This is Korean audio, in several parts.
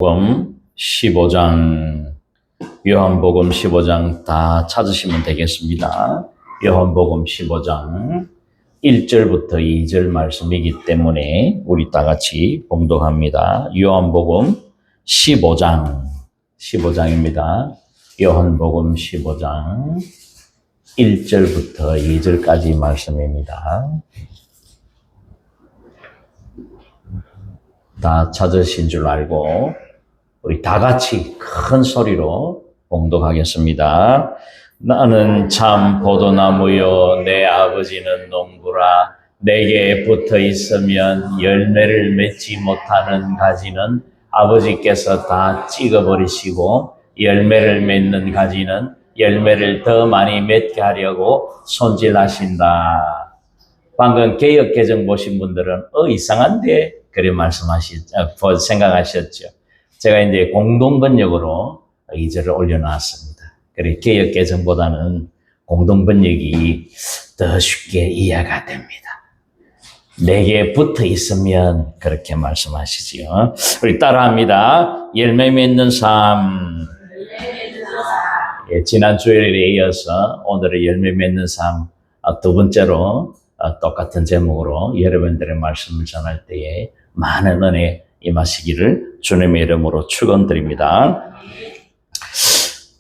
요한복음 15장, 요한복음 15장 다 찾으시면 되겠습니다. 요한복음 15장 1절부터 2절 말씀이기 때문에 우리 다 같이 봉독합니다. 요한복음 15장입니다. 요한복음 15장 1절부터 2절까지 말씀입니다. 다 찾으신 줄 알고 우리 다 같이 큰 소리로 봉독하겠습니다. 나는 참 포도나무요 내 아버지는 농부라. 내게 붙어 있으면 열매를 맺지 못하는 가지는 아버지께서 다 찍어버리시고, 열매를 맺는 가지는 열매를 더 많이 맺게 하려고 손질하신다. 방금 개역개정 보신 분들은 이상한데 그래 생각하셨죠. 제가 이제 공동번역으로 2절을 올려놨습니다. 그래 개역개정보다는 공동번역이 더 쉽게 이해가 됩니다. 내게 붙어 있으면 그렇게 말씀하시지요. 우리 따라합니다. 열매 맺는 삶. 지난 주일에 이어서 오늘의 열매 맺는 삶 두 번째로 똑같은 제목으로 여러분들의 말씀을 전할 때에 많은 은혜 임하시기를 주님의 이름으로 축원드립니다.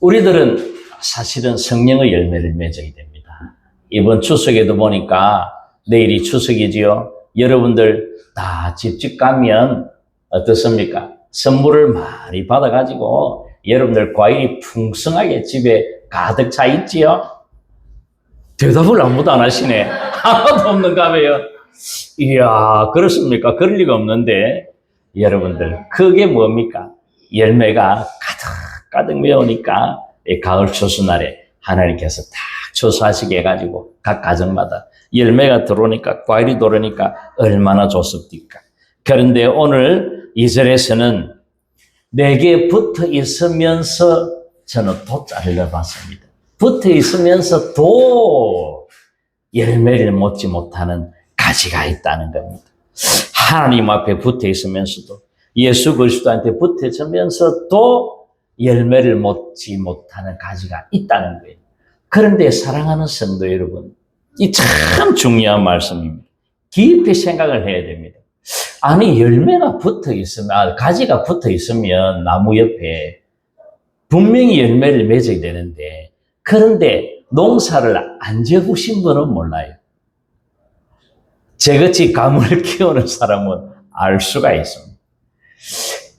우리들은 사실은 성령의 열매를 맺어야 됩니다. 이번 추석에도 보니까 내일이 추석이지요. 여러분들 다 집집 가면 어떻습니까? 선물을 많이 받아가지고 여러분들 과일이 풍성하게 집에 가득 차 있지요. 대답을 아무도 안 하시네. 하나도 없는가 봐요. 이야, 그렇습니까? 그럴 리가 없는데, 여러분들, 그게 뭡니까? 열매가 가득 메우니까, 가을 추수날에 하나님께서 다 추수하시게 해가지고, 각 가정마다 열매가 들어오니까, 과일이 들어오니까 얼마나 좋습니까? 그런데 오늘 2절에서는 내게 붙어 있으면서 저는 돛자를 넣어봤습니다. 붙어 있으면서도 열매를 맺지 못하는 가지가 있다는 겁니다. 하나님 앞에 붙어 있으면서도, 예수 그리스도한테 붙어 있으면서도 열매를 맺지 못하는 가지가 있다는 거예요. 그런데 사랑하는 성도 여러분, 이 참 중요한 말씀입니다. 깊이 생각을 해야 됩니다. 아니, 열매가 붙어 있으면, 가지가 붙어 있으면 나무 옆에 분명히 열매를 맺어야 되는데, 그런데 농사를 안 지어보신 분은 몰라요. 저같이 감을 키우는 사람은 알 수가 있습니다.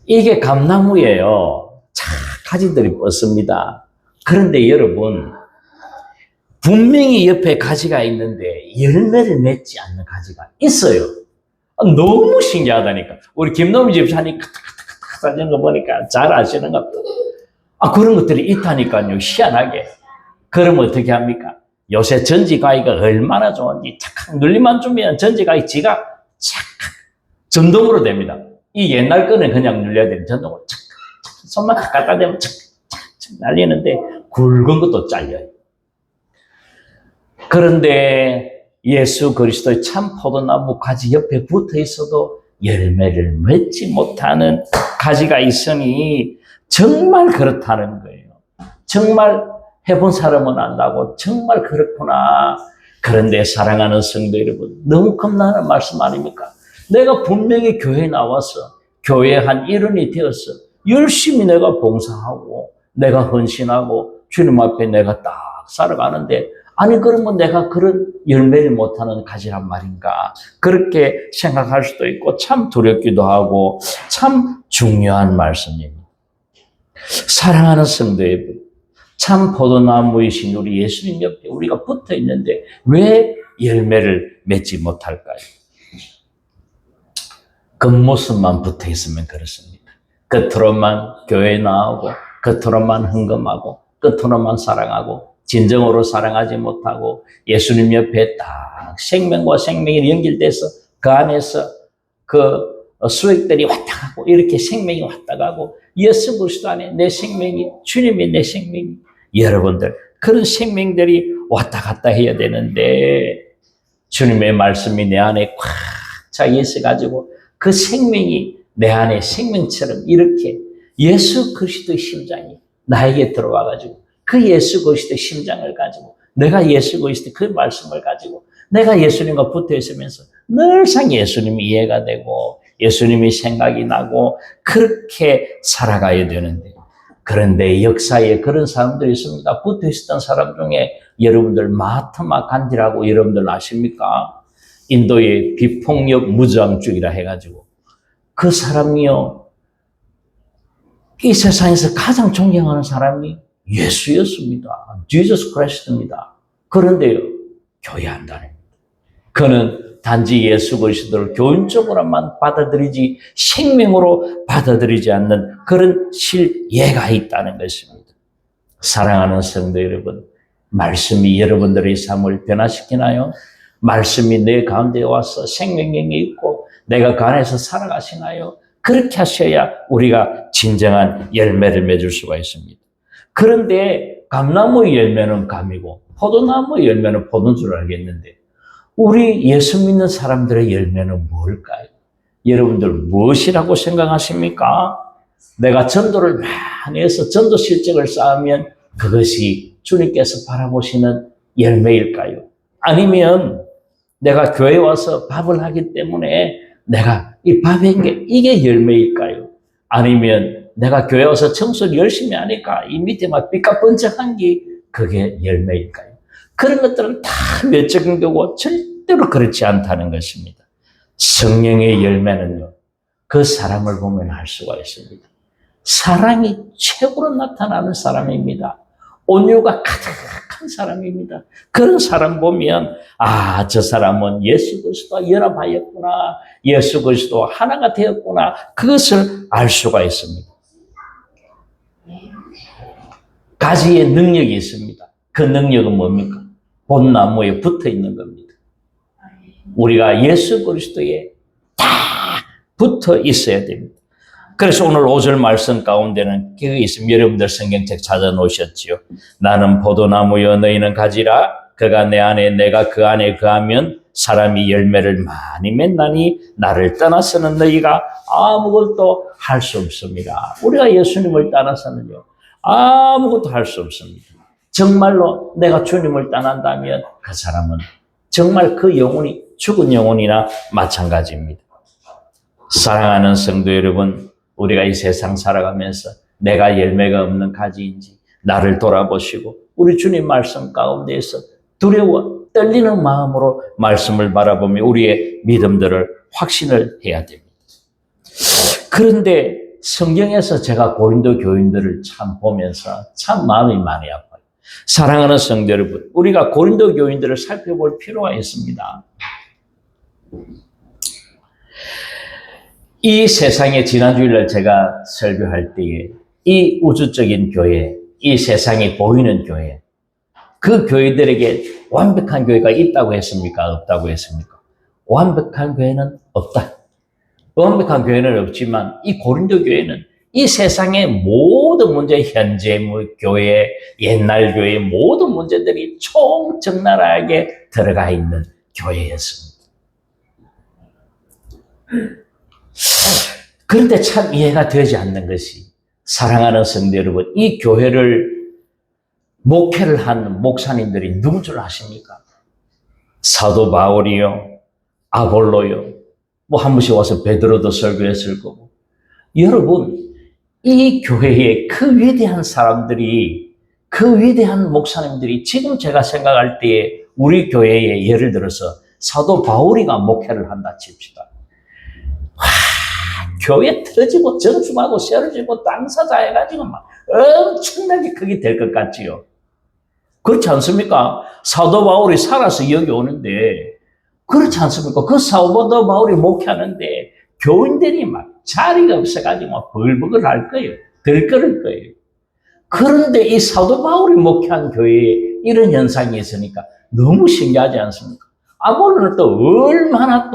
이게 감나무예요. 가지들이 뻗습니다. 그런데 여러분, 분명히 옆에 가지가 있는데 열매를 맺지 않는 가지가 있어요. 너무 신기하다니까. 우리 김노미 집사님 사진 거 보니까 잘 아시는가 보다. 그런 것들이 있다니까요. 희한하게. 그러면 어떻게 합니까? 요새 전지가위가 얼마나 좋은지 착각 눌리만 주면 전지가위 지가 착각 전동으로 됩니다. 이 옛날 거는 그냥 눌려야 되는 전동으로 착각 손만 갖다 대면 착각 날리는데 굵은 것도 잘려요. 그런데 예수 그리스도의 참 포도나무 가지 옆에 붙어 있어도 열매를 맺지 못하는 가지가 있으니 정말 그렇다는 거예요. 정말 해본 사람은 안다고 정말 그렇구나. 그런데 사랑하는 성도 여러분, 너무 겁나는 말씀 아닙니까? 내가 분명히 교회에 나와서 교회 한 일원이 되어서 열심히 내가 봉사하고 내가 헌신하고 주님 앞에 내가 딱 살아가는데, 아니 그러면 내가 그런 열매를 못하는 가지란 말인가? 그렇게 생각할 수도 있고 참 두렵기도 하고 참 중요한 말씀입니다. 사랑하는 성도 여러분, 참 포도나무이신 우리 예수님 옆에 우리가 붙어 있는데 왜 열매를 맺지 못할까요? 겉모습만 붙어 있으면 그렇습니다. 겉으로만 교회에 나오고, 겉으로만 헌금하고, 겉으로만 사랑하고, 진정으로 사랑하지 못하고, 예수님 옆에 딱 생명과 생명이 연결돼서 그 안에서 그 수액들이 왔다 가고, 이렇게 생명이 왔다 가고, 예수 그리스도 안에 내 생명이, 주님이 내 생명이, 여러분들 그런 생명들이 왔다 갔다 해야 되는데, 주님의 말씀이 내 안에 꽉 차 있어가지고 그 생명이 내 안에 생명처럼 이렇게 예수 그리스도의 심장이 나에게 들어와가지고 그 예수 그리스도의 심장을 가지고 내가 예수 그리스도의 그 말씀을 가지고 내가 예수님과 붙어 있으면서 늘상 예수님이 이해가 되고 예수님이 생각이 나고 그렇게 살아가야 되는데, 그런데 역사에 그런 사람들이 있습니다. 붙어 있었던 사람 중에 여러분들 마하트마 간디라고 여러분들 아십니까? 인도의 비폭력 무장주의라 해가지고 그 사람이요, 이 세상에서 가장 존경하는 사람이 예수였습니다. 지저스 크라이스트입니다. 그런데요, 교회한다는 겁니다. 그는 단지 예수 그리스도를 교훈적으로만 받아들이지 생명으로 받아들이지 않는 그런 실예가 있다는 것입니다. 사랑하는 성도 여러분, 말씀이 여러분들의 삶을 변화시키나요? 말씀이 내 가운데 와서 생명력이 있고 내가 그 안에서 살아가시나요? 그렇게 하셔야 우리가 진정한 열매를 맺을 수가 있습니다. 그런데 감나무의 열매는 감이고 포도나무의 열매는 포도인 줄 알겠는데, 우리 예수 믿는 사람들의 열매는 뭘까요? 여러분들 무엇이라고 생각하십니까? 내가 전도를 많이 해서 전도 실적을 쌓으면 그것이 주님께서 바라보시는 열매일까요? 아니면 내가 교회에 와서 밥을 하기 때문에 내가 이 밥한 게 이게 열매일까요? 아니면 내가 교회 와서 청소를 열심히 하니까 이 밑에 막 삐까뻔쩍한 게 그게 열매일까요? 그런 것들은 다 외적인 거고 절대로 그렇지 않다는 것입니다. 성령의 열매는요, 그 사람을 보면 알 수가 있습니다. 사랑이 최고로 나타나는 사람입니다. 온유가 가득한 사람입니다. 그런 사람 보면 아, 저 사람은 예수 그리스도와 연합하였구나, 예수 그리스도와 하나가 되었구나, 그것을 알 수가 있습니다. 가지의 능력이 있습니다. 그 능력은 뭡니까? 봄나무에 붙어 있는 겁니다. 우리가 예수 그리스도에 다 붙어 있어야 됩니다. 그래서 오늘 5절 말씀 가운데는 그게 있습니다. 여러분들 성경책 찾아 놓으셨지요. 나는 포도나무여 너희는 가지라. 그가 내 안에 내가 그 안에 거하면 사람이 열매를 많이 맺나니 나를 떠나서는 너희가 아무것도 할 수 없습니다. 우리가 예수님을 떠나서는요, 아무것도 할 수 없습니다. 정말로 내가 주님을 떠난다면 그 사람은 정말 그 영혼이 죽은 영혼이나 마찬가지입니다. 사랑하는 성도 여러분, 우리가 이 세상 살아가면서 내가 열매가 없는 가지인지 나를 돌아보시고 우리 주님 말씀 가운데에서 두려워 떨리는 마음으로 말씀을 바라보며 우리의 믿음들을 확신을 해야 됩니다. 그런데 성경에서 제가 고린도 교인들을 참 보면서 참 마음이 많이 아파요. 사랑하는 성도 여러분, 우리가 고린도 교인들을 살펴볼 필요가 있습니다. 이 세상에 지난주일날 제가 설교할 때에 이 우주적인 교회, 이 세상에 보이는 교회, 그 교회들에게 완벽한 교회가 있다고 했습니까? 없다고 했습니까? 완벽한 교회는 없다. 완벽한 교회는 없지만 이 고린도 교회는 이 세상의 모든 문제, 현재 교회, 옛날 교회 모든 문제들이 총적나라하게 들어가 있는 교회였습니다. 그런데 참 이해가 되지 않는 것이, 사랑하는 성도 여러분, 이 교회를 목회를 한 목사님들이 누군 줄 아십니까? 사도 바울이요, 아볼로요, 뭐 한 번씩 와서 베드로도 설교했을 거고. 여러분, 이 교회에 그 위대한 사람들이, 그 위대한 목사님들이 지금 제가 생각할 때에 우리 교회에 예를 들어서 사도 바울이가 목회를 한다 칩시다. 와, 교회 틀어지고 정춤하고 세워지고 땅사자 해가지고 막 엄청나게 크게 될 것 같지요. 그렇지 않습니까? 사도 바울이 살아서 여기 오는데 그렇지 않습니까? 그 사도 바울이 목회하는데 교인들이 막 자리가 없어가지고 막 벌벅을 할 거예요. 들끓을 거예요. 그런데 이 사도 바울이 목회한 교회에 이런 현상이 있으니까 너무 신기하지 않습니까? 아볼로는 또 얼마나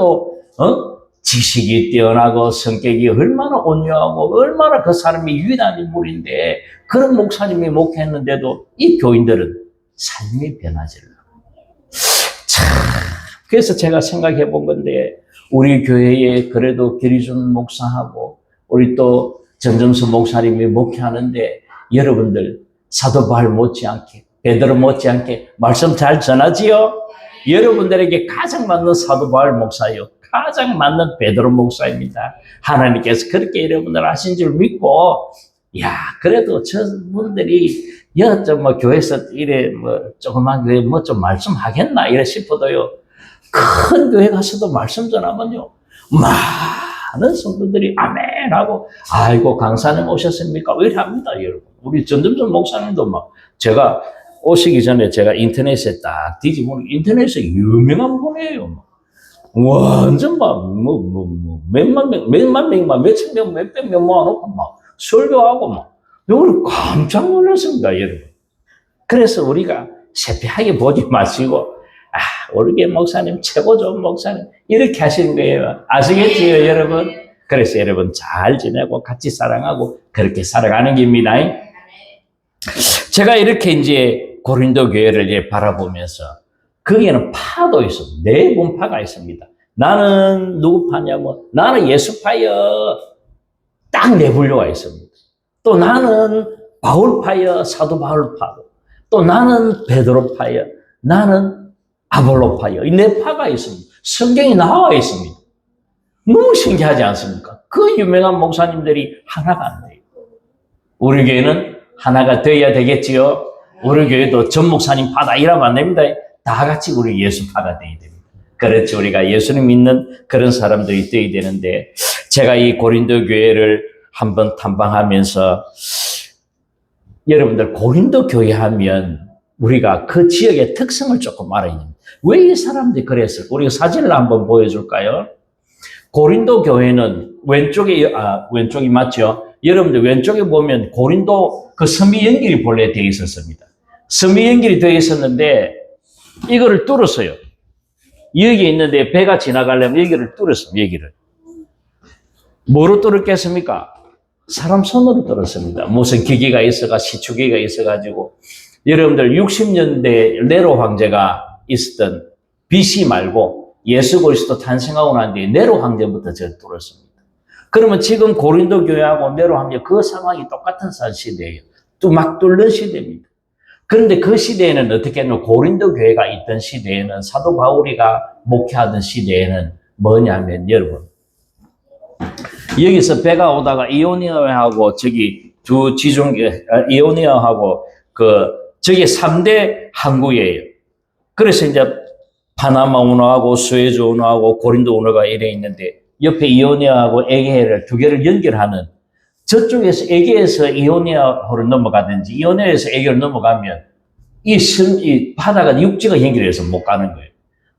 지식이 뛰어나고 성격이 얼마나 온유하고 얼마나 그 사람이 위대한 인물인데 그런 목사님이 목회했는데도 이 교인들은 삶이 변하지를 않아요. 참, 그래서 제가 생각해 본 건데 우리 교회에 그래도 기리준 목사하고 우리 또 전점수 목사님이 목회하는데 여러분들 사도 바울 못지않게 베드로 못지않게 말씀 잘 전하지요? 여러분들에게 가장 맞는 사도 바울 목사요. 가장 맞는 베드로 목사입니다. 하나님께서 그렇게 여러분들 하신 줄 믿고, 야, 그래도 저분들이 뭐 교회에서 이래 뭐 조그만 교회 뭐 좀 말씀하겠나 이래 싶어도요. 큰 교회 가서도 말씀 전하면요. 많은 성도들이 아멘 하고, 아이고 강사님 오셨습니까? 왜 이래 합니다, 여러분. 우리 전점선 목사님도 막 제가 오시기 전에 제가 인터넷에 딱 뒤집으면 인터넷에 유명한 분이에요. 완전 막 몇만 명, 몇천 명, 몇백 명 모아놓고 막 설교하고 막 이걸 깜짝 놀랐습니다, 여러분. 그래서 우리가 세피하게 보지 마시고 우리 교회 목사님 최고 좋은 목사님 이렇게 하시는 거예요. 아시겠지요, 여러분? 그래서 여러분 잘 지내고 같이 사랑하고 그렇게 살아가는 겁니다. 제가 이렇게 이제 고린도 교회를 이제 바라보면서 거기에는 파도 있어. 네 분파가 있습니다. 나는 누구 파냐면 나는 예수 파여. 딱 네 분류가 있습니다. 또 나는 바울 파여. 사도 바울 파고. 또 나는 베드로 파여. 나는 아볼로 파여. 이 네 파가 있습니다. 성경이 나와 있습니다. 너무 신기하지 않습니까? 그 유명한 목사님들이 하나가 안 돼요. 우리 교회는 하나가 되어야 되겠지요. 우리 교회도 전 목사님 파다 이러면 안 됩니다. 다 같이 우리 예수파가 되어야 됩니다. 그렇지, 우리가 예수님 믿는 그런 사람들이 되어야 되는데, 제가 이 고린도 교회를 한번 탐방하면서 여러분들 고린도 교회 하면 우리가 그 지역의 특성을 조금 알아야 됩니다. 왜 이 사람들이 그랬을까? 우리가 사진을 한번 보여줄까요? 고린도 교회는 왼쪽이 맞죠? 여러분들 왼쪽에 보면 고린도 그 섬이 연결이 본래 되어 있었습니다. 섬이 연결이 되어 있었는데 이거를 뚫었어요. 여기 있는데 배가 지나가려면 여기를 뚫었습니다. 여기를. 뭐로 뚫었겠습니까? 사람 손으로 뚫었습니다. 무슨 기계가 있어가 시추기가 있어가지고 여러분들 60년대 네로 황제가 있었던 BC 말고 예수 그리스도 탄생하고 난 뒤에 네로 황제부터 저를 뚫었습니다. 그러면 지금 고린도 교회하고 네로 황제 그 상황이 똑같은 시대예요. 또 막 뚫는 시대입니다. 그런데 그 시대에는 어떻게 했노? 고린도 교회가 있던 시대에는 사도 바울이가 목회하던 시대에는 뭐냐면 여러분 여기서 배가 오다가 이오니아하고 저기 두 지중해 이오니아하고 저기 3대 항구예요. 그래서 이제 파나마 운하하고 스웨즈 운하하고 고린도 운하가 이래 있는데 옆에 이오니아하고 에게해를 두 개를 연결하는 저쪽에서 에게에서 이오니아호를 넘어가든지 이오니아에서 에게를 넘어가면 이 바다가 육지가 연결해서 못 가는 거예요.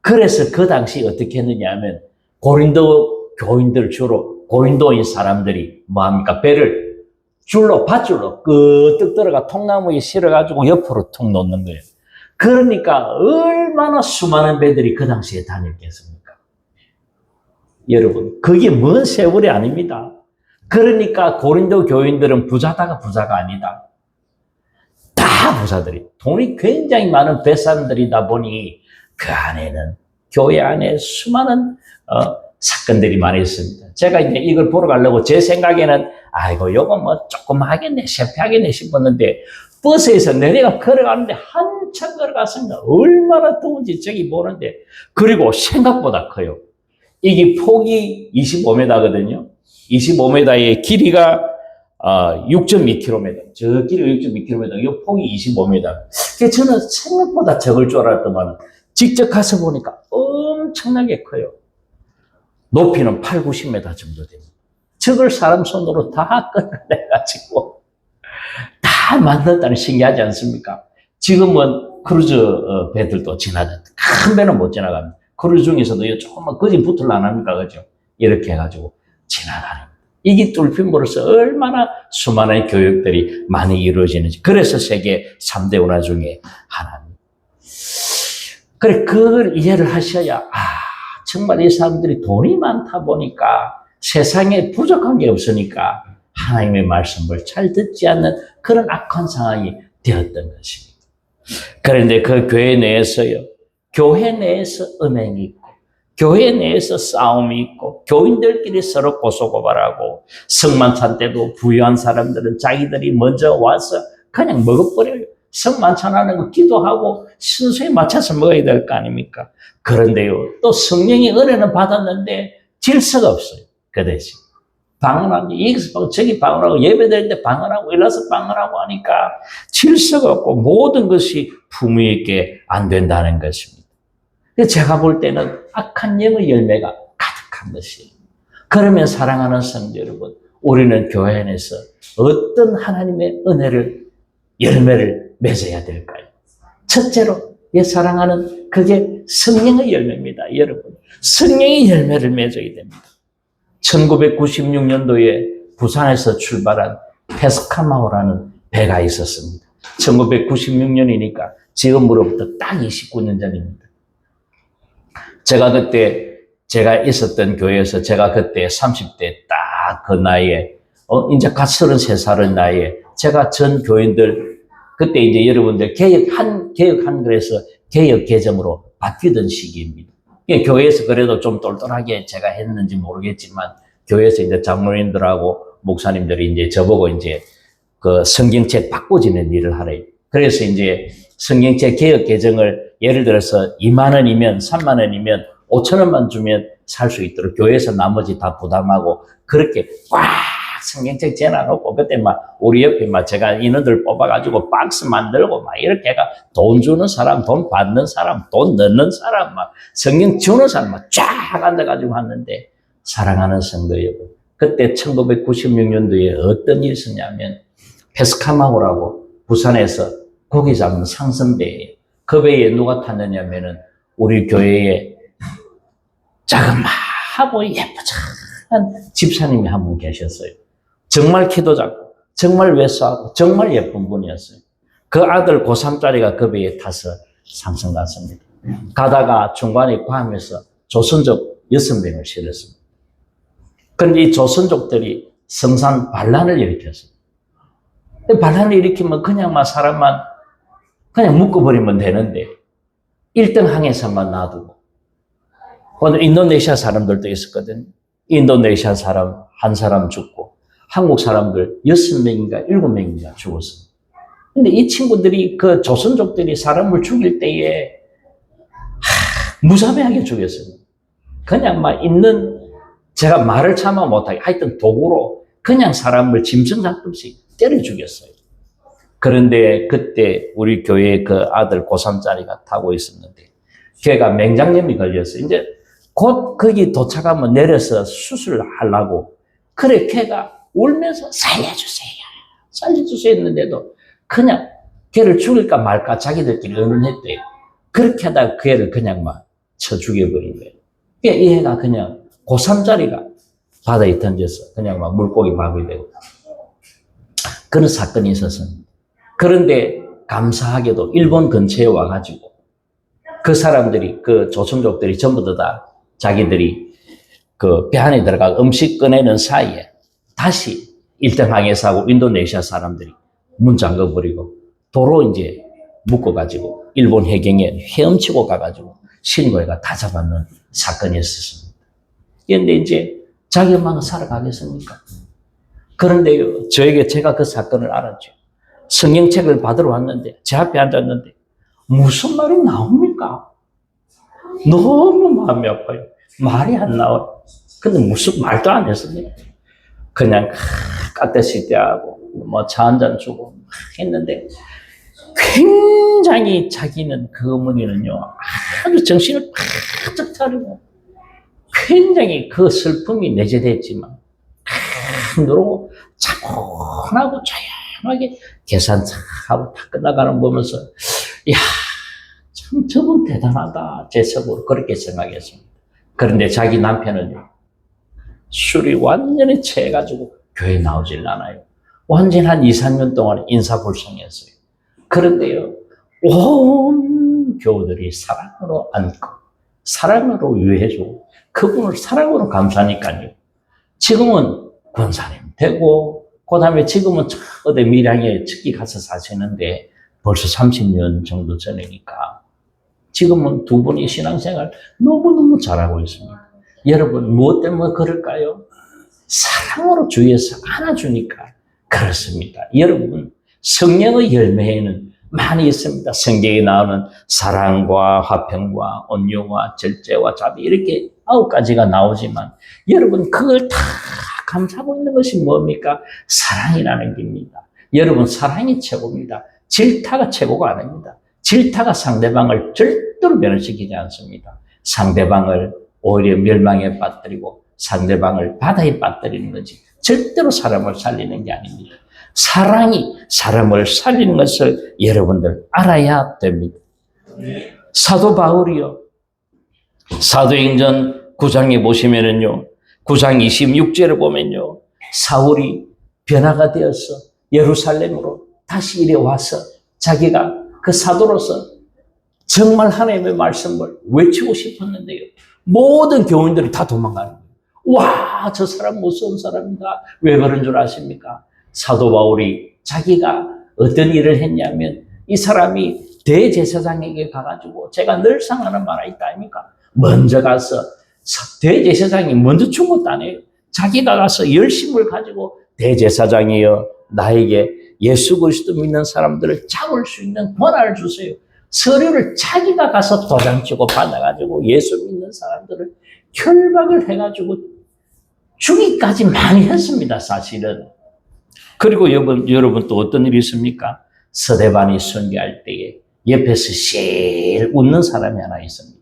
그래서 그 당시 어떻게 했느냐 하면 고린도 교인들 주로 고린도인 사람들이 뭐합니까? 배를 밧줄로 끄떡 들어가 통나무에 실어가지고 옆으로 툭 놓는 거예요. 그러니까 얼마나 수많은 배들이 그 당시에 다녔겠습니까? 여러분, 그게 먼 세월이 아닙니다. 그러니까 고린도 교인들은 부자다가 부자가 아니다. 다 부자들이. 돈이 굉장히 많은 뱃사람들이다 보니 그 안에는 교회 안에 수많은 사건들이 많이 있습니다. 제가 이제 이걸 보러 가려고 제 생각에는 아이고 요거 뭐 조금 하겠네, 셰피하겠네 싶었는데 버스에서 내려가 걸어가는데 한참 걸어갔습니다. 얼마나 더운지 저기 보는데 그리고 생각보다 커요. 이게 폭이 25m거든요. 25m의 길이가 6.2km. 저 길이 6.2km, 이 폭이 25m. 저는 생각보다 적을 줄 알았더만 직접 가서 보니까 엄청나게 커요. 높이는 8, 90m 정도 됩니다. 저걸 사람 손으로 다 끌어내가지고 다 만든다는 신기하지 않습니까? 지금은 크루즈 배들도 지나는데 큰 배는 못 지나갑니다. 크루즈 중에서도 조금만 거진 붙을 안 합니까? 그죠? 이렇게 해가지고 지나가는. 이게 뚫힘으로써 얼마나 수많은 교육들이 많이 이루어지는지. 그래서 세계 3대 문화 중에 하나입니다. 그래, 그걸 이해를 하셔야, 정말 이 사람들이 돈이 많다 보니까 세상에 부족한 게 없으니까 하나님의 말씀을 잘 듣지 않는 그런 악한 상황이 되었던 것입니다. 그런데 그 교회 내에서요, 교회 내에서 은행이 있고, 교회 내에서 싸움이 있고 교인들끼리 서로 고소고발하고 성만찬 때도 부유한 사람들은 자기들이 먼저 와서 그냥 먹어버려요. 성만찬하는 거 기도하고 순서에 맞춰서 먹어야 될 거 아닙니까? 그런데요, 또 성령의 은혜는 받았는데 질서가 없어요. 그 대신 방언하고 여기서 저기 방언하고 예배드릴 때 방언하고 일어나서 방언하고 하니까 질서가 없고 모든 것이 품위 있게 안 된다는 것입니다. 제가 볼 때는 악한 영의 열매가 가득한 것이에요. 그러면 사랑하는 성도 여러분, 우리는 교회 안에서 어떤 하나님의 은혜를 열매를 맺어야 될까요? 첫째로 사랑하는 그게 성령의 열매입니다. 여러분, 성령의 열매를 맺어야 됩니다. 1996년도에 부산에서 출발한 페스카마오라는 배가 있었습니다. 1996년이니까 지금으로부터 딱 29년 전입니다. 제가 있었던 교회에서 제가 그때 30대 딱 그 나이에, 이제 갓 33살의 나이에 제가 전 교인들, 그때 이제 여러분들 개혁한 그래서 개혁 개정으로 바뀌던 시기입니다. 교회에서 그래도 좀 똘똘하게 제가 했는지 모르겠지만, 교회에서 이제 장로님들하고 목사님들이 이제 저보고 이제 그 성경책 바꿔지는 일을 하래요. 그래서 이제 성경책 개혁 개정을 예를 들어서 2만 원이면 3만 원이면 5천 원만 주면 살 수 있도록 교회에서 나머지 다 부담하고 그렇게 꽉 성경책 재놔놓고 그때 막 우리 옆에 막 제가 인원들 뽑아가지고 박스 만들고 막 이렇게 해가 돈 주는 사람, 돈 받는 사람, 돈 넣는 사람, 막 성경 주는 사람 막 쫙 앉아가지고 왔는데, 사랑하는 성도 여러분, 그때 1996년도에 어떤 일이 있었냐면 페스카마오라고 부산에서 고기 잡는 상선배예요. 그 배에 누가 탔느냐면은 우리 교회에 자그마하고 예쁘장한 집사님이 한 분 계셨어요. 정말 키도 작고 정말 외소하고 정말 예쁜 분이었어요. 그 아들 고3짜리가 그 배에 타서 상선 갔습니다. 가다가 중간에 과하면서 조선족 6명을 실었습니다. 그런데 이 조선족들이 성산 반란을 일으켰어요. 반란을 일으키면 그냥 막 사람만 그냥 묶어버리면 되는데 1등 항에서만 놔두고, 오늘 인도네시아 사람들도 있었거든요. 인도네시아 사람 한 사람 죽고 한국 사람들 6명인가 7명인가 죽었어요. 근데 이 친구들이 그 조선족들이 사람을 죽일 때에 무자비하게 죽였어요. 그냥 막 제가 말을 참아 못하게 하여튼 도구로 그냥 사람을 짐승 잡듯이 때려 죽였어요. 그런데 그때 우리 교회에 그 아들 고3짜리가 타고 있었는데 걔가 맹장염이 걸렸어요. 이제 곧 거기 도착하면 내려서 수술을 하려고, 그래 걔가 울면서 살려주세요 했는데도 그냥 걔를 죽일까 말까 자기들끼리 의논했대요. 그렇게 하다가 그 애를 그냥 막 쳐 죽여버린 거예요. 이 애가 그냥 고3짜리가 바다에 던져서 그냥 막 물고기 밥이 되고 그런 사건이 있었습니다. 그런데 감사하게도 일본 근처에 와가지고 그 사람들이, 그 조선족들이 전부 다 자기들이 그 배 안에 들어가 음식 꺼내는 사이에 다시 1등 항해사하고 인도네시아 사람들이 문 잠궈버리고 도로 이제 묶어가지고 일본 해경에 헤엄치고 가가지고 신고해가 다 잡았는 사건이 있었습니다. 그런데 이제 자기 엄마가 살아가겠습니까? 그런데요, 제가 그 사건을 알았죠. 성경책을 받으러 왔는데 제 앞에 앉았는데 무슨 말이 나옵니까? 너무 마음이 아파요. 말이 안 나와요. 근데 무슨 말도 안 했습니다. 그냥 깍듯이 대하고 뭐 차 한잔 주고 했는데 굉장히 자기는, 그 어머니는요 아주 정신을 바짝 차리고 굉장히 그 슬픔이 내재됐지만 누르고 차분하고 조용하게 계산 하고 다 끝나가는 거 보면서 이야, 참 저분 대단하다, 제 속으로 그렇게 생각했습니다. 그런데 자기 남편은요 술이 완전히 취해가지고 교회 나오질 않아요. 완전히 한 2, 3년 동안 인사불성했어요. 그런데요, 온 교우들이 사랑으로 안고 사랑으로 위해주고 그분을 사랑으로 감사하니까요, 지금은 권사님 되고 그 다음에 지금은 어디 밀양에 특히 가서 사시는데 벌써 30년 정도 전이니까 지금은 두 분이 신앙생활 너무너무 잘하고 있습니다. 여러분, 무엇 때문에 그럴까요? 사랑으로 주위에서 안아주니까 그렇습니다. 여러분, 성령의 열매에는 많이 있습니다. 성경에 나오는 사랑과 화평과 온유와 절제와 자비, 이렇게 9가지가 나오지만 여러분, 그걸 다 감싸고 있는 것이 뭡니까? 사랑이라는 겁니다. 여러분, 사랑이 최고입니다. 질타가 최고가 아닙니다. 질타가 상대방을 절대로 변화시키지 않습니다. 상대방을 오히려 멸망에 빠뜨리고 상대방을 바다에 빠뜨리는 거지, 절대로 사람을 살리는 게 아닙니다. 사랑이 사람을 살리는 것을 여러분들 알아야 됩니다. 사도 바울이요, 사도행전 9장에 보시면은요, 9장 26절을 보면요, 사울이 변화가 되어서 예루살렘으로 다시 이래 와서 자기가 그 사도로서 정말 하나님의 말씀을 외치고 싶었는데요, 모든 교인들이 다 도망가는 거예요. 와, 저 사람 무서운 사람이다. 왜 그런 줄 아십니까? 사도 바울이 자기가 어떤 일을 했냐면, 이 사람이 대제사장에게 가가지고, 제가 늘 상하는 말 있다 아닙니까? 먼저 가서 대제사장이 먼저 준 것도 아니에요. 자기가 가서 열심을 가지고, 대제사장이여, 나에게 예수 그리스도 믿는 사람들을 잡을 수 있는 권한을 주세요. 서류를 자기가 가서 도장치고 받아가지고 예수 믿는 사람들을 결박을 해가지고 죽이까지 많이 했습니다, 사실은. 그리고 여러분 또 어떤 일이 있습니까? 스데반이 순교할 때에 옆에서 제일 웃는 사람이 하나 있습니다.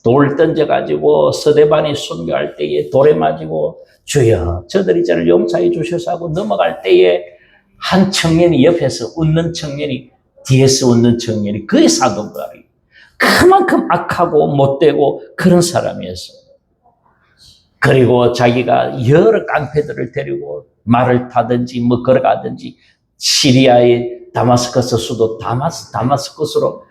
돌 던져가지고 스데반이 순교할 때에 돌에 맞고 주여 저들이 저를 용서해 주셔서 하고 넘어갈 때에 한 청년이 옆에서 웃는 청년이, 뒤에서 웃는 청년이 그의 사도 바울이 그만큼 악하고 못되고 그런 사람이었어요. 그리고 자기가 여러 깡패들을 데리고 말을 타든지 뭐 걸어가든지 시리아의 다마스커스 수도 다마스커스로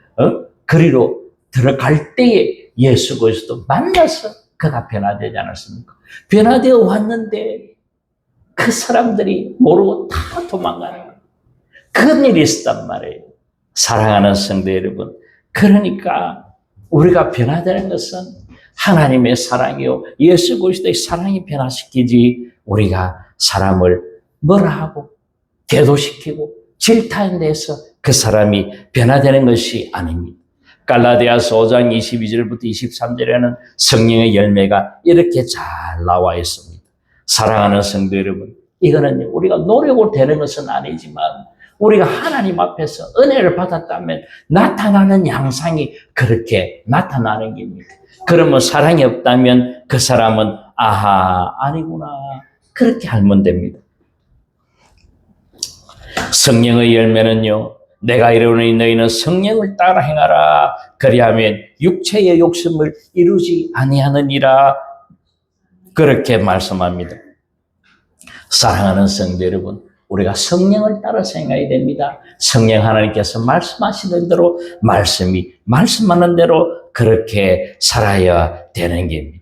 그리로 들어갈 때에 예수 그리스도 만나서 그가 변화되지 않았습니까? 변화되어 왔는데 그 사람들이 모르고 다 도망가는 거예요. 그런 일이 있었단 말이에요. 사랑하는 성도 여러분, 그러니까 우리가 변화되는 것은 하나님의 사랑이요, 예수 그리스도의 사랑이 변화시키지, 우리가 사람을 뭐라 하고 대도시키고 질타해내서 그 사람이 변화되는 것이 아닙니다. 갈라디아서 5장 22절부터 23절에는 성령의 열매가 이렇게 잘 나와 있습니다. 사랑하는 성도 여러분, 이거는 우리가 노력으로 되는 것은 아니지만 우리가 하나님 앞에서 은혜를 받았다면 나타나는 양상이 그렇게 나타나는 겁니다. 그러면 사랑이 없다면 그 사람은 아하, 아니구나, 그렇게 알면 됩니다. 성령의 열매는요, 내가 이르노니 너희는 성령을 따라 행하라. 그리하면 육체의 욕심을 이루지 아니하느니라. 그렇게 말씀합니다. 사랑하는 성도 여러분, 우리가 성령을 따라서 행해야 됩니다. 성령 하나님께서 말씀하시는 대로 말씀하는 대로 그렇게 살아야 되는 겁니다.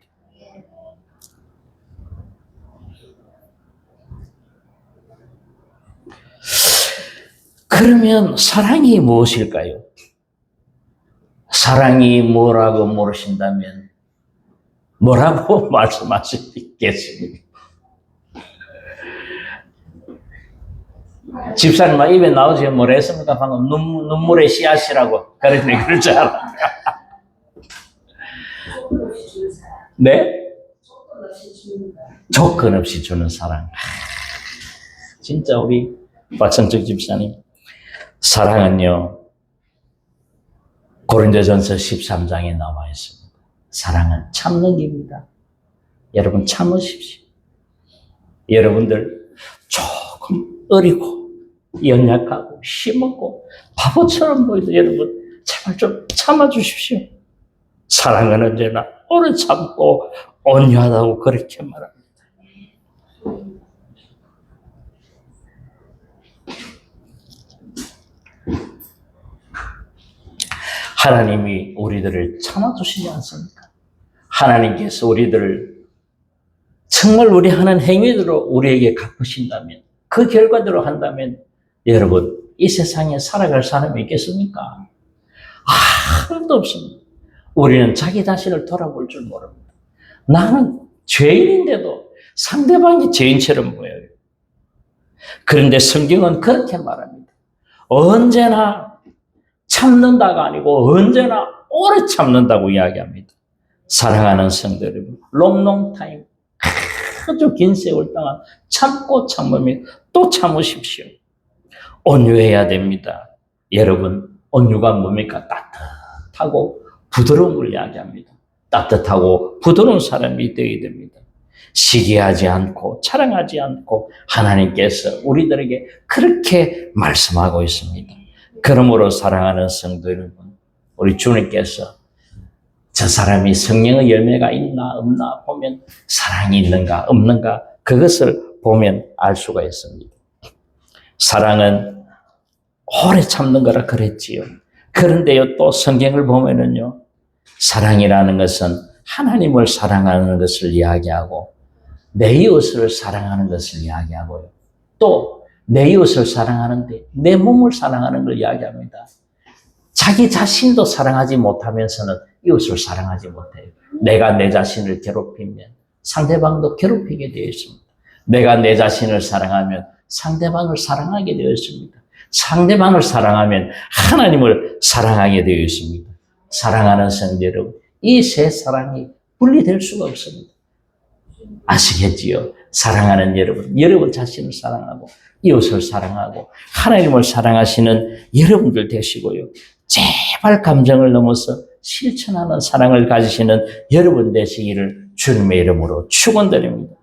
그러면 사랑이 무엇일까요? 사랑이 뭐라고 물으신다면 뭐라고 말씀하시겠습니까? 집사님 입에 나오지 뭐라 했습니까? 방금 눈물의 씨앗이라고 그랬더니 그럴 줄 알아. 네? 조건 없이 주는 사랑. 진짜 우리 박성철 집사님, 사랑은요, 고린도전서 13장에 나와 있습니다. 사랑은 참는 겁니다. 여러분 참으십시오. 여러분들 조금 어리고 연약하고 힘없고 바보처럼 보이도 여러분 제발 좀 참아주십시오. 사랑은 언제나 오래 참고 온유하다고 그렇게 말합니다. 하나님이 우리들을 참아주시지 않습니까? 하나님께서 우리들을 정말 우리 하는 행위대로 우리에게 갚으신다면, 그 결과대로 한다면 여러분 이 세상에 살아갈 사람이 있겠습니까? 하나도 없습니다. 우리는 자기 자신을 돌아볼 줄 모릅니다. 나는 죄인인데도 상대방이 죄인처럼 보여요. 그런데 성경은 그렇게 말합니다. 언제나 참는다가 아니고 언제나 오래 참는다고 이야기합니다. 사랑하는 성도 여러분, 롱롱타임, 아주 긴 세월 동안 참고 참으며 또 참으십시오. 온유해야 됩니다. 여러분, 온유가 뭡니까? 따뜻하고 부드러운 걸 이야기합니다. 따뜻하고 부드러운 사람이 되어야 됩니다. 시기하지 않고 자랑하지 않고 하나님께서 우리들에게 그렇게 말씀하고 있습니다. 그러므로 사랑하는 성도 여러분, 우리 주님께서 저 사람이 성령의 열매가 있나 없나 보면 사랑이 있는가 없는가 그것을 보면 알 수가 있습니다. 사랑은 오래 참는 거라 그랬지요. 그런데요, 또 성경을 보면은요, 사랑이라는 것은 하나님을 사랑하는 것을 이야기하고 내 이웃을 사랑하는 것을 이야기하고요. 또 내 이웃을 사랑하는데 내 몸을 사랑하는 걸 이야기합니다. 자기 자신도 사랑하지 못하면서는 이웃을 사랑하지 못해요. 내가 내 자신을 괴롭히면 상대방도 괴롭히게 되어 있습니다. 내가 내 자신을 사랑하면 상대방을 사랑하게 되어 있습니다. 상대방을 사랑하면 하나님을 사랑하게 되어 있습니다. 사랑하는 성도 여러분, 이 세 사랑이 분리될 수가 없습니다. 아시겠지요? 사랑하는 여러분 자신을 사랑하고 이웃을 사랑하고 하나님을 사랑하시는 여러분들 되시고요. 제발 감정을 넘어서 실천하는 사랑을 가지시는 여러분 되시기를 주님의 이름으로 축원드립니다.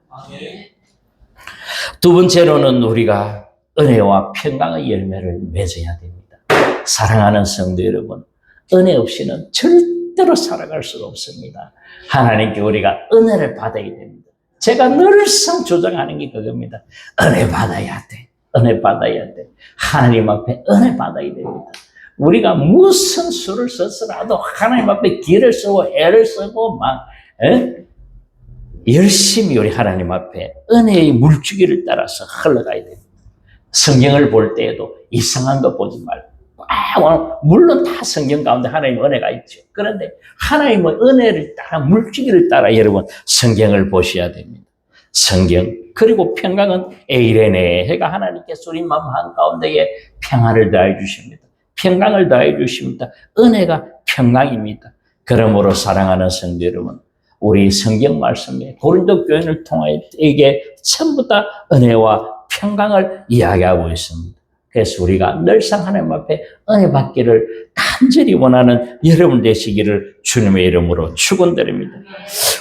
두 번째로는 우리가 은혜와 평강의 열매를 맺어야 됩니다. 사랑하는 성도 여러분, 은혜 없이는 절대로 살아갈 수가 없습니다. 하나님께 우리가 은혜를 받아야 됩니다. 제가 늘상 주장하는 게 그겁니다. 은혜 받아야 돼. 은혜 받아야 돼. 하나님 앞에 은혜 받아야 됩니다. 우리가 무슨 수를 썼으라도 하나님 앞에 기를 쓰고 애를 쓰고 막 열심히 우리 하나님 앞에 은혜의 물주기를 따라서 흘러가야 됩니다. 성경을 볼 때에도 이상한 거 보지 말고 물론 다 성경 가운데 하나님의 은혜가 있죠. 그런데 하나님의 은혜를 따라 물주기를 따라 여러분 성경을 보셔야 됩니다. 성경 그리고 평강은 에이레네 해가 하나님께서 우리 마음 한가운데에 평안을 더해 주십니다. 평강을 더해 주십니다. 은혜가 평강입니다. 그러므로 사랑하는 성도 여러분, 우리 성경 말씀에 고린도 교인을 통하여 이게 전부 다 은혜와 평강을 이야기하고 있습니다. 그래서 우리가 늘상 하나님 앞에 은혜 받기를 간절히 원하는 여러분 되시기를 주님의 이름으로 축원드립니다.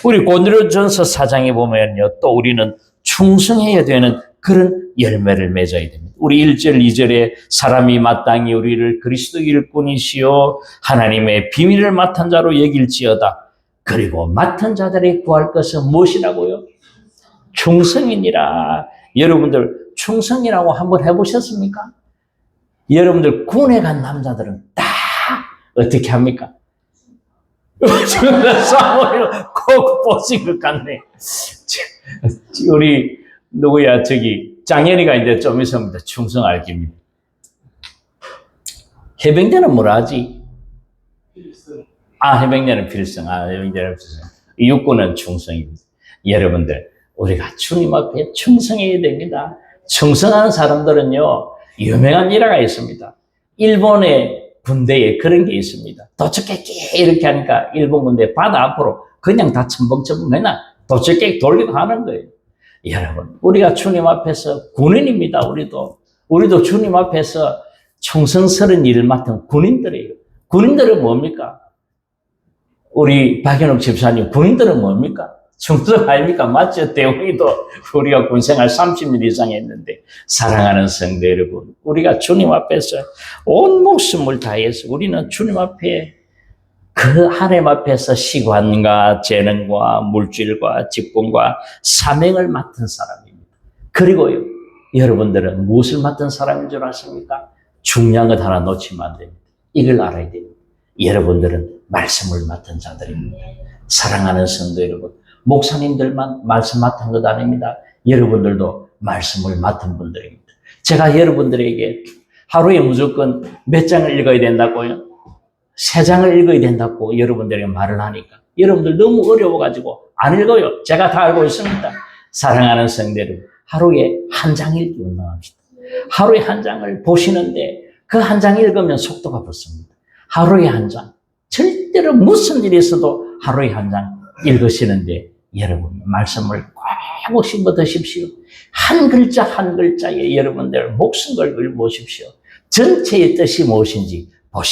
우리 고린도전서 4장에 보면요, 또 우리는 충성해야 되는 그런 열매를 맺어야 됩니다. 우리 1절, 2절에 사람이 마땅히 우리를 그리스도 일꾼이시요 하나님의 비밀을 맡은 자로 여길지어다. 그리고 맡은 자들이 구할 것은 무엇이라고요? 충성이니라. 여러분들 충성이라고 한번 해보셨습니까? 여러분들 군에 간 남자들은 다 어떻게 합니까? 싸움을 꼭 보신 것 같네. 우리 누구야 장현이가 이제 좀 있으면 충성할 겁니다. 해병대는 뭐라 하지? 해병대는 필승. 해병대는 필승. 육군은 충성입니다. 여러분들 우리가 주님 앞에 충성해야 됩니다. 충성하는 사람들은요, 유명한 일화가 있습니다. 일본의 군대에 그런 게 있습니다. 도적깨끼 이렇게 하니까 일본 군대 바다 앞으로 그냥 다 첨벙첨벙 그냥 도적깨끼 돌기도 하는 거예요. 여러분, 우리가 주님 앞에서 군인입니다. 우리도 주님 앞에서 충성스러운 일을 맡은 군인들이에요. 군인들은 뭡니까? 우리 박현욱 집사님, 군인들은 뭡니까? 충성 아닙니까? 맞죠? 대웅이도 우리가 군생활 30년 이상 했는데, 사랑하는 성도 여러분, 우리가 주님 앞에서 온 목숨을 다해서 우리는 주님 앞에 그 하나님 앞에서 시관과 재능과 물질과 직분과 사명을 맡은 사람입니다. 그리고요, 여러분들은 무엇을 맡은 사람인 줄 아십니까? 중요한 것 하나 놓치면 안 됩니다. 이걸 알아야 됩니다. 여러분들은 말씀을 맡은 자들입니다. 사랑하는 성도 여러분, 목사님들만 말씀 맡은 것 아닙니다. 여러분들도 말씀을 맡은 분들입니다. 제가 여러분들에게 하루에 무조건 몇 장을 읽어야 된다고요? 세 장을 읽어야 된다고 여러분들에게 말을 하니까 여러분들 너무 어려워가지고 안 읽어요. 제가 다 알고 있습니다. 사랑하는 성대를 하루에 한 장 읽기 운동합시다. 하루에 한 장을 보시는데 그 한 장 읽으면 속도가 붙습니다. 하루에 한 장. 절대로 무슨 일이 있어도 하루에 한 장 읽으시는데 여러분 말씀을 꼭 씹어 드십시오. 한 글자 한 글자에 여러분들 목숨 걸고 읽으십시오. 전체의 뜻이 무엇인지 보셔야